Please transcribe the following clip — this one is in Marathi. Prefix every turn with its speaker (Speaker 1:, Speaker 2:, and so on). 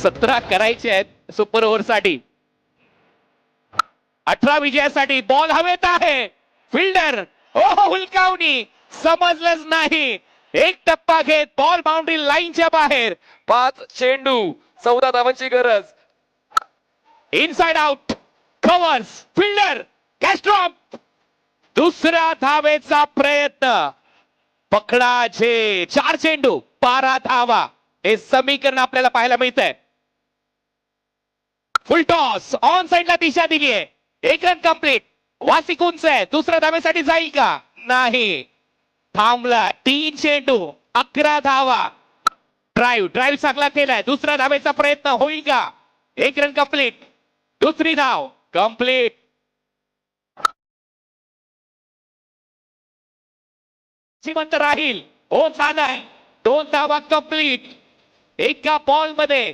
Speaker 1: 17 करायचे आहेत सुपर ओव्हर साठी. 18 विजयासाठी बॉल हवेत आहे. फिल्डर हुलकावणी समजलंच नाही. एक टप्पा घेत बॉल बाउंड्री लाईनच्या बाहेर.
Speaker 2: 5 चेंडू 14 धावांची गरज.
Speaker 1: इनसाइड आउट कव्हर्स फिल्डर कॅस्ट्रॉप. दुसऱ्या धावेचा प्रयत्न. पकडा जे 4 चेंडू 12 धावा. हे समीकरण आपल्याला पाहायला मिळत आहे. फुल टॉस ऑन साइडला दिशा दिली आहे. 1 रन कंप्लीट. वासिक उंच आहे. दुसऱ्या धावेसाठी जाईल का? नाही. थांबला. 3 चेंडू 11 धावा. ड्राईव्ह चांगला केलाय. दुसऱ्या धावेचा प्रयत्न होईल का? 1 रन कंप्लीट. दुसरी धाव कंप्लीट. जिवंत राहील. हो झालाय. 2 धावा कंप्लीट. एका बॉल मध्ये